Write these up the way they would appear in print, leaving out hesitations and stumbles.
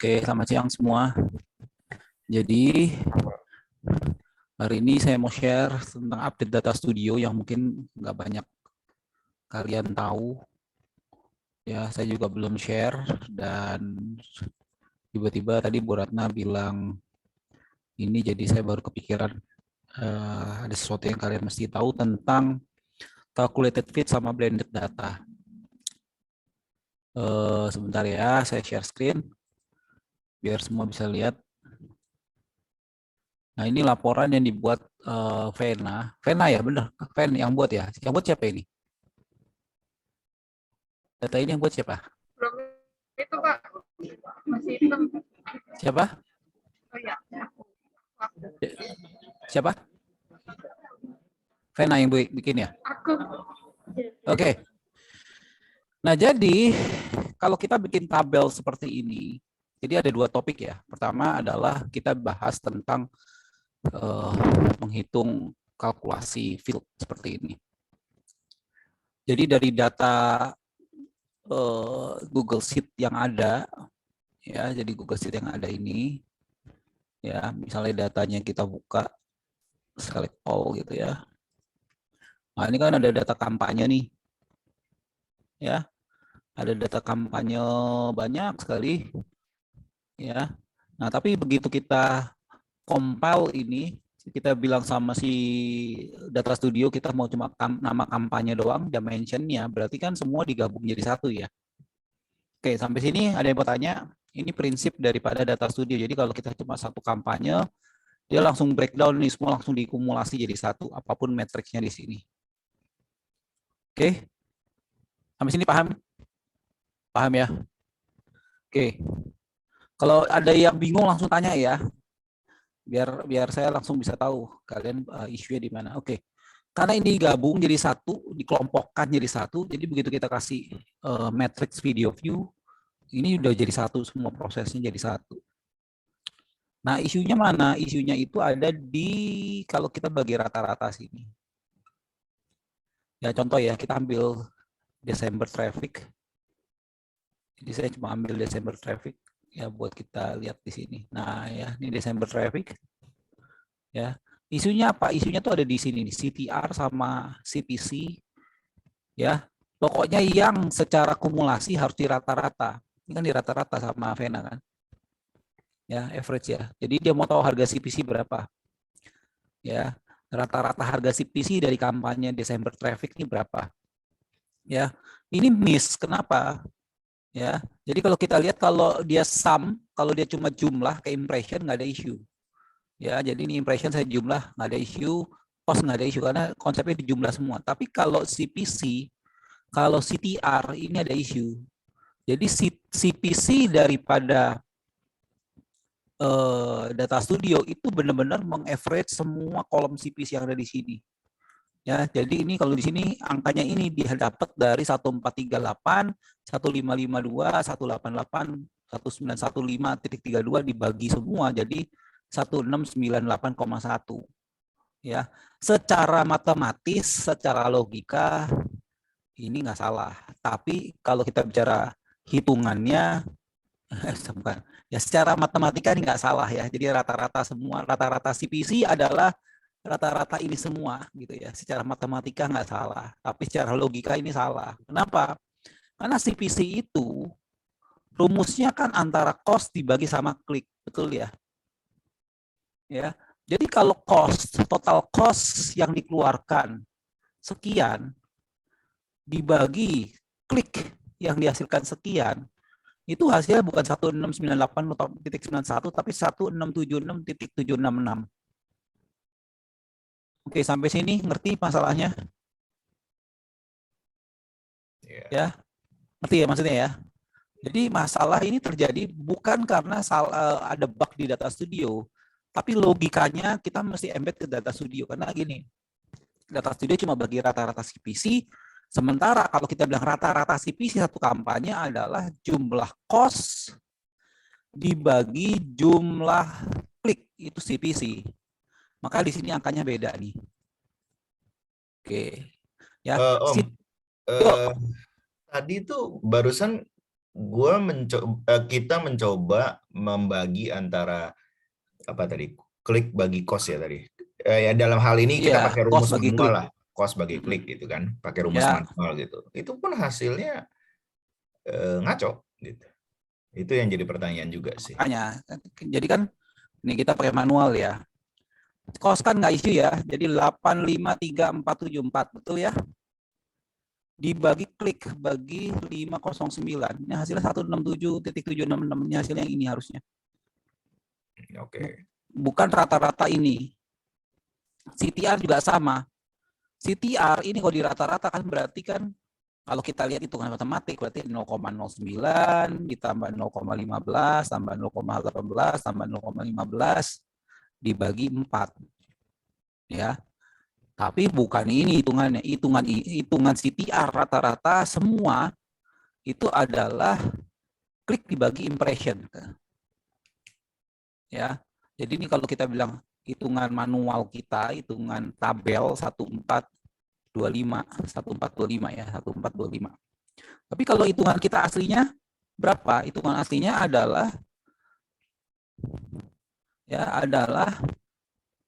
Oke, selamat siang semua. Jadi hari ini saya mau share tentang update Data Studio yang mungkin nggak banyak kalian tahu. Ya, saya juga belum share dan tiba-tiba tadi Bu Ratna bilang ini, jadi saya baru kepikiran ada sesuatu yang kalian mesti tahu tentang calculated fit sama blended data. Sebentar ya, saya share screen biar semua bisa lihat. Nah, ini laporan yang dibuat Vena. Vena ya, benar. Ven yang buat ya. Yang buat siapa ini? Data ini yang buat siapa? Belum itu Pak, masih hitam. Siapa? Oh iya. Siapa? Vena yang bikin ya? Aku. Oke. Nah, jadi kalau kita bikin tabel seperti ini, jadi ada dua topik ya. Pertama adalah kita bahas tentang menghitung kalkulasi field seperti ini. Jadi dari data Google Sheet yang ada, ya, jadi Google Sheet yang ada ini, ya, misalnya datanya kita buka, select all gitu ya. Nah, ini kan ada data kampanye nih, ya, ada data kampanye banyak sekali, ya. Nah, tapi begitu kita compile ini, kita bilang sama si Data Studio kita mau cuma nama kampanye doang, dimensionnya, berarti kan semua digabung jadi satu ya. Oke, sampai sini ada yang mau tanya? Ini prinsip daripada Data Studio. Jadi kalau kita cuma satu kampanye, dia langsung breakdown nih, semua langsung dikumulasi jadi satu, apapun matriksnya di sini. Oke, sampai sini paham? Paham ya? Oke, kalau ada yang bingung langsung tanya ya, biar saya langsung bisa tahu kalian isunya di mana. Oke, karena ini digabung jadi satu, dikelompokkan jadi satu, jadi begitu kita kasih matrix video view, ini udah jadi satu, semua prosesnya jadi satu. Nah, isunya mana? Isunya itu ada di kalau kita bagi rata-rata sini. Ya, contoh ya, kita ambil December traffic. Jadi saya cuma ambil December traffic ya buat kita lihat di sini. Nah, ya, ini December traffic. Ya. Isunya apa? Isunya tuh ada di sini nih, CTR sama CPC. Ya. Pokoknya yang secara kumulasi harus di rata-rata. Ini kan di rata-rata sama Vena kan. Ya, average ya. Jadi dia mau tahu harga CPC berapa. Ya, rata-rata harga CPC dari kampanye Desember traffic ini berapa? Ya, ini miss. Kenapa? Ya, jadi kalau kita lihat kalau dia sum, kalau dia cuma jumlah ke impression nggak ada issue. Ya, jadi ini impression saya jumlah nggak ada issue, cost nggak ada issue karena konsepnya di jumlah semua. Tapi kalau CPC, kalau CTR ini ada issue. Jadi CPC daripada Data Studio itu benar-benar mengaverage semua kolom CPC yang ada di sini. Ya, jadi ini kalau di sini angkanya ini dia dapat dari 1438, 1552, 188, 1915.32 dibagi semua jadi 1698,1. Ya, secara matematis, secara logika ini nggak salah. Tapi kalau kita bicara hitungannya, bukan. Ya, secara matematika ini nggak salah ya. Jadi rata-rata semua, rata-rata CPC adalah rata-rata ini semua gitu ya. Secara matematika nggak salah, tapi secara logika ini salah. Kenapa? Karena CPC itu rumusnya kan antara cost dibagi sama klik, betul ya? Ya. Jadi kalau total cost yang dikeluarkan sekian dibagi klik yang dihasilkan sekian, itu hasilnya bukan 1698.91 tapi 1676.766. Oke, sampai sini ngerti masalahnya? Ya, ngerti ya maksudnya ya? Jadi masalah ini terjadi bukan karena ada bug di Data Studio, tapi logikanya kita mesti embed ke Data Studio. Karena gini, Data Studio cuma bagi rata-rata CPC, sementara kalau kita bilang rata-rata CPC satu kampanye adalah jumlah cost dibagi jumlah klik, itu CPC. Maka di sini angkanya beda nih. Oke. Ya, Om, tadi tuh barusan kita mencoba membagi antara apa tadi, klik bagi cost ya tadi. Ya dalam hal ini kita Iya, pakai cost rumus bagi manual klik. lah, cost bagi klik gitu kan, pakai rumus Ya, manual gitu. Itu pun hasilnya ngaco gitu. Itu yang jadi pertanyaan juga sih. makanya. Jadi kan ini kita pakai manual ya. Cost kan nggak isu ya. Jadi 853474 betul ya. Dibagi klik bagi 509. Ini hasilnya 167.766. Ini hasilnya yang ini harusnya. Oke. Bukan rata-rata ini. CTR juga sama. CTR ini kalau di rata-rata kan berarti kan kalau kita lihat hitungan matematik berarti 0,09 ditambah 0,15 tambah 0,18 tambah 0,15 dibagi 4. Ya. Tapi bukan ini hitungannya. Hitungan CTR rata-rata semua itu adalah klik dibagi impression. Ya. Jadi ini kalau kita bilang hitungan manual kita, hitungan tabel 1425 ya, 1425. Tapi kalau hitungan kita aslinya berapa? Hitungan aslinya adalah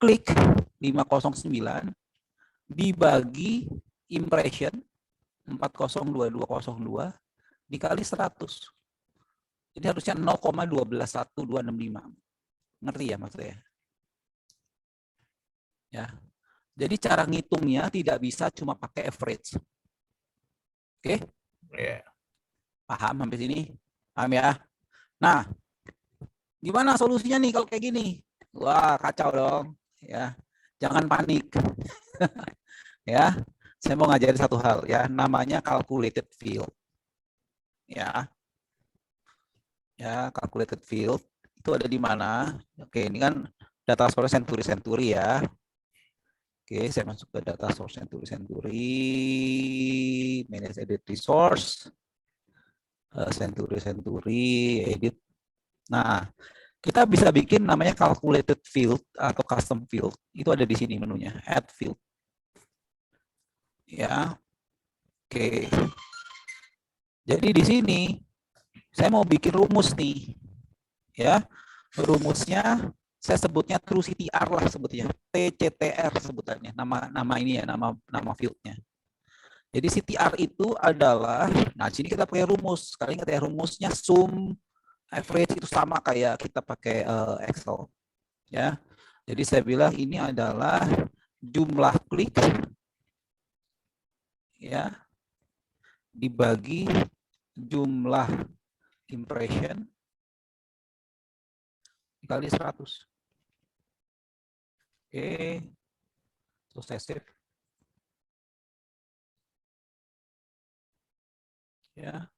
klik 509 dibagi impression 402202 dikali 100. Jadi harusnya 0,121265. Ngerti ya maksudnya? Ya. Jadi cara ngitungnya tidak bisa cuma pakai average. Oke? Yeah. Paham sampai sini? Paham ya? Nah, gimana solusinya nih kalau kayak gini? Wah, kacau dong. Ya, jangan panik. Ya, saya mau ngajarin satu hal ya, namanya calculated field. Ya, calculated field itu ada di mana? Oke, ini kan data source Century ya. Oke, saya masuk ke data source Century, manage edit resource, Century, edit. Nah, kita bisa bikin namanya calculated field atau custom field. Itu ada di sini menunya, add field. Ya, oke. Jadi di sini saya mau bikin rumus nih, ya. Rumusnya saya sebutnya true CTR lah sebutnya, TCTR sebutannya, nama ini ya, nama fieldnya. Jadi CTR itu adalah, nah sini kita pakai rumus. Kali ingat ya rumusnya sum average itu sama kayak kita pakai Excel, ya. Jadi saya bilang ini adalah jumlah klik, ya, dibagi jumlah impression dikali 100. Oke, terus saya save. Ya.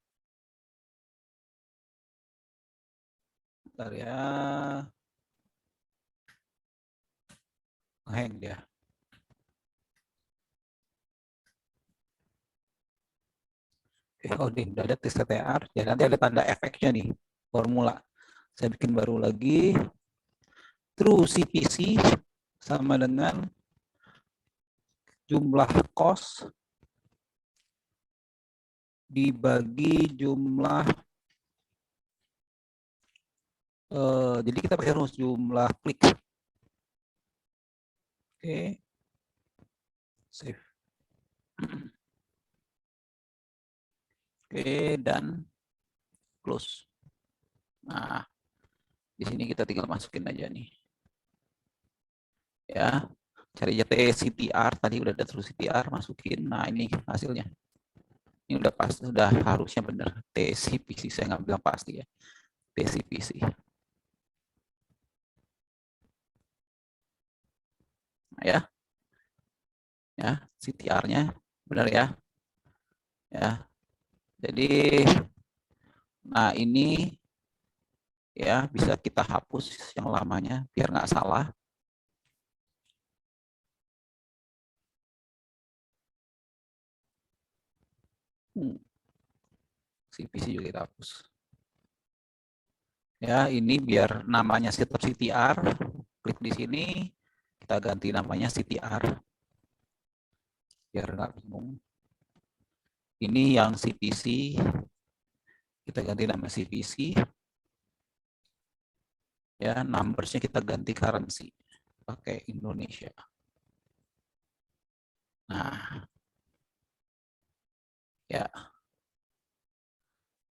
Bentar ya. Hang dia. Oh, ini udah ada tes TTR. Ya, nanti ada tanda efeknya nih, formula. Saya bikin baru lagi. True CPC sama dengan jumlah cost dibagi jumlah jadi kita pakai rumus jumlah klik. Oke. Save. Oke, dan close. Nah, di sini kita tinggal masukin aja nih. Ya, cari CTR, tadi udah ada terus CTR, masukin. Nah, ini hasilnya. Ini udah pas, udah harusnya benar. TCPC, saya nggak bilang pasti ya. TCPC. Nah, ya, CTR-nya benar ya. Ya, jadi, nah ini ya bisa kita hapus yang lamanya biar nggak salah. CPC juga kita hapus. Ya, ini biar namanya tetap CTR. Klik di sini, kita ganti namanya CTR. Biar nggak bingung. Ini yang CPC, kita ganti nama CPC. Ya, numbers-nya kita ganti currency pakai Indonesia. Nah, ya.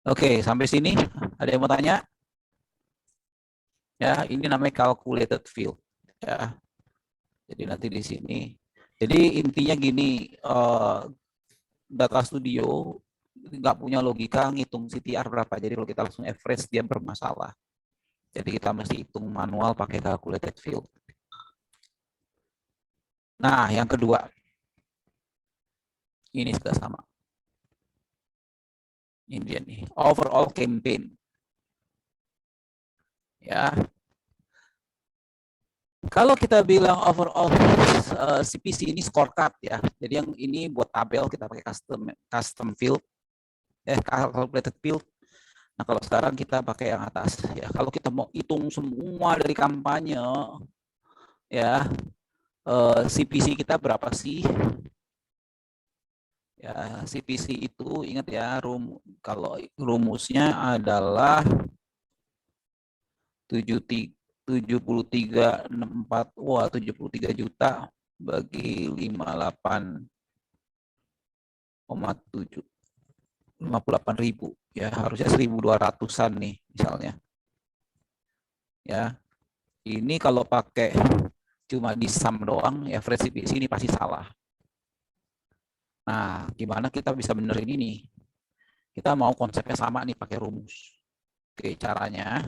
Oke, sampai sini ada yang mau tanya? Ya, ini namanya calculated field. Ya, jadi nanti di sini. Jadi intinya gini, Data Studio nggak punya logika ngitung CTR berapa. Jadi kalau kita langsung average dia bermasalah. Jadi kita mesti hitung manual pakai calculated field. Nah, yang kedua. Ini sudah sama. Ini dia nih, overall campaign. Ya. Kalau kita bilang overall CPC ini scorecard ya. Jadi yang ini buat tabel kita pakai custom field. Calculated field. Nah, kalau sekarang kita pakai yang atas ya. Kalau kita mau hitung semua dari kampanye ya, CPC kita berapa sih? Ya, CPC itu ingat ya, kalau rumusnya adalah 7364, wah 73 juta bagi 58,7. 58.000 ya, harusnya 1.200-an nih misalnya. Ya. Ini kalau pakai cuma di sum doang, average CPC ini pasti salah. Nah, gimana kita bisa benerin ini? Kita mau konsepnya sama nih pakai rumus. Oke, caranya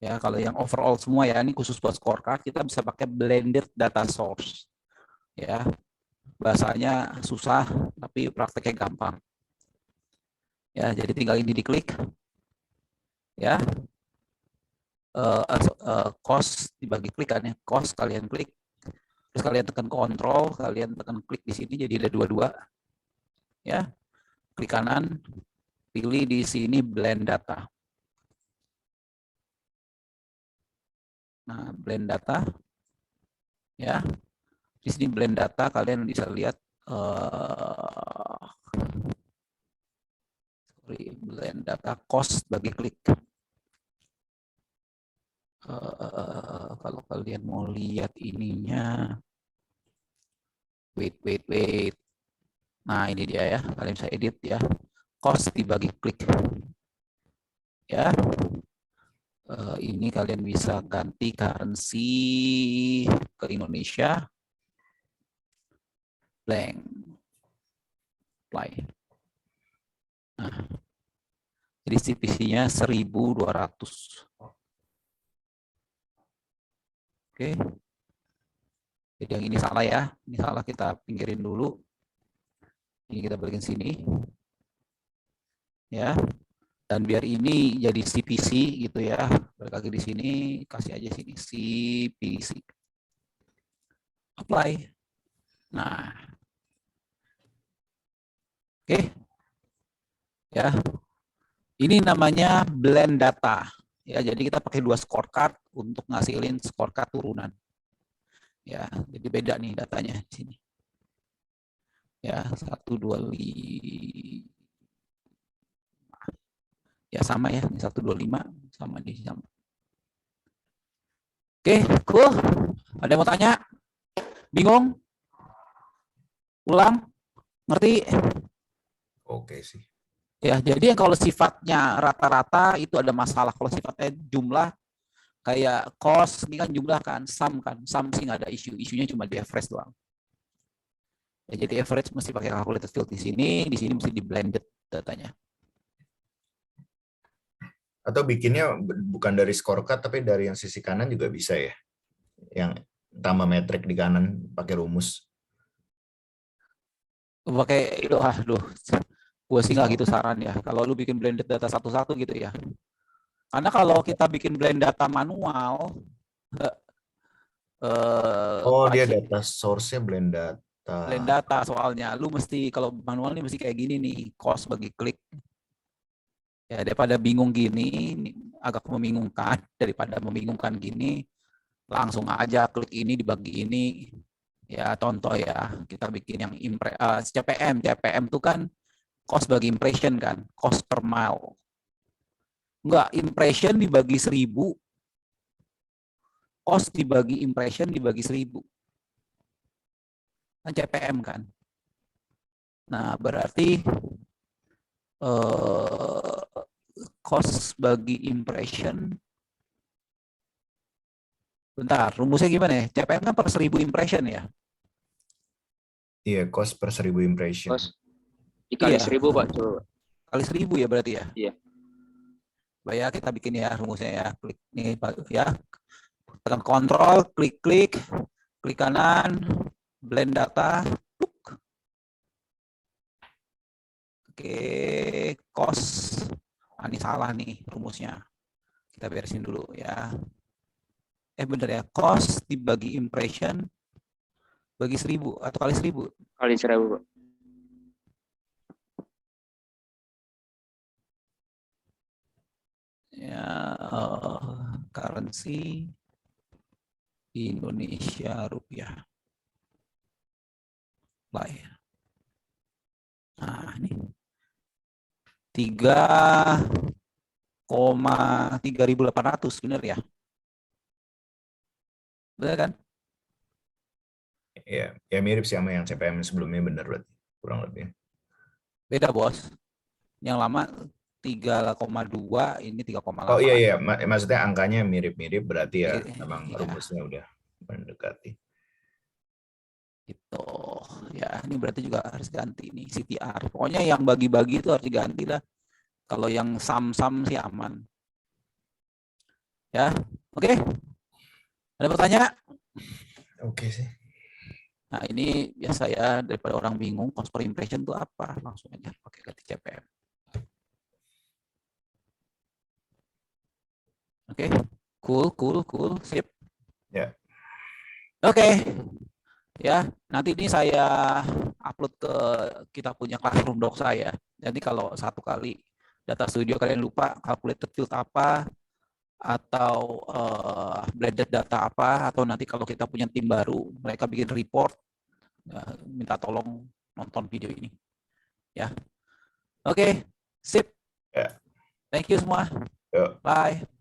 ya, kalau yang overall semua ya, ini khusus buat scorecard, kita bisa pakai blended data source. Ya. Bahasanya susah tapi prakteknya gampang. Ya, jadi tinggal ini diklik. Ya. Cost dibagi klik kan ya. Cost kalian klik. Terus kalian tekan kontrol, kalian tekan klik di sini jadi ada dua-dua. Ya. Klik kanan, pilih di sini blend data. Nah, blend data. Ya. Di sini blend data kalian bisa lihat blend data cost bagi klik. Kalau kalian mau lihat ininya, wait. Nah, ini dia ya, kalian bisa edit ya. Cost dibagi klik. Ya. Ini kalian bisa ganti currency ke Indonesia. Blank. Apply. Nah, jadi CPC-nya 1.200. Oke. Jadi yang ini salah ya. Ini salah, kita pinggirin dulu. Ini kita balikin sini. Ya. Dan biar ini jadi CPC gitu ya. Balik lagi di sini, kasih aja sini CPC. Apply. Nah. Oke. Ya. Ini namanya blend data. Ya, jadi kita pakai dua scorecard untuk ngasilin scorecard turunan. Ya, jadi beda nih datanya di sini. Ya, 125. Ya sama ya, ini 125 sama di sama. Oke, cool. Ada yang mau tanya? Bingung? Ulang? Ngerti? Oke sih. Ya, jadi kalau sifatnya rata-rata itu ada masalah. Kalau sifatnya jumlah kayak cost, ini kan jumlah kan, sum sih nggak ada isu. Isunya cuma di average doang. Ya, jadi average mesti pakai calculated field di sini mesti di blended datanya. Atau bikinnya bukan dari scorecard tapi dari yang sisi kanan juga bisa ya. Yang tambah metrik di kanan pakai rumus. Pakai itu, gue sih nggak gitu saran ya. Kalau lu bikin blended data satu-satu gitu ya. Karena kalau kita bikin blend data manual, Dia data source-nya blend data. Blend data soalnya, lu mesti kalau manual ini mesti kayak gini nih, cost bagi klik. Ya, daripada bingung gini, agak membingungkan. Daripada membingungkan gini, langsung aja klik ini dibagi ini. Ya, contoh ya, kita bikin yang CPM. CPM itu kan cost bagi impression kan, cost per mile. Enggak, impression dibagi 1000, cost dibagi impression dibagi 1000. Kan CPM kan. Nah, berarti cost bagi impression. Bentar, rumusnya gimana ya? CPM kan per 1000 impression ya? Iya, cost per 1000 impression. Cost dikali Iya. 1000 Pak, coba. Kali 1000 ya berarti ya? Iya. Baik ya, kita bikin ya rumusnya ya. Klik nih ya. Tekan kontrol, klik kanan, blend data. Oke, cost. Ini salah nih rumusnya. Kita beresin dulu ya. Bener ya, cost dibagi impression bagi 1000 atau kali 1000? Kali 1000 Pak. Ya, currency Indonesia rupiah. Baik. Nah, ini 3,3800 benar ya? Benar kan? Ya mirip sih sama yang CPM sebelumnya, benar berarti kurang lebih. Beda bos. Yang lama 3,2, ini 3,8. Oh iya, maksudnya angkanya mirip-mirip berarti ya memang Iya. rumusnya udah mendekati. Itu ya, ini berarti juga harus ganti nih CTR. Pokoknya yang bagi-bagi itu harus diganti lah. Kalau yang sum-sum sih aman. Ya, oke. Ada pertanyaan? Oke sih. Nah, ini biasa ya, daripada orang bingung cost per impression itu apa, langsung aja pakai ganti CPM. Oke, cool, sip. Ya. Oke. Ya, nanti ini saya upload ke kita punya Classroom Doc saya. Jadi kalau satu kali data studio kalian lupa calculated field apa, atau blended data apa, atau nanti kalau kita punya tim baru, mereka bikin report, minta tolong nonton video ini. Ya, oke, sip. Ya. Thank you semua. Yuk. Bye.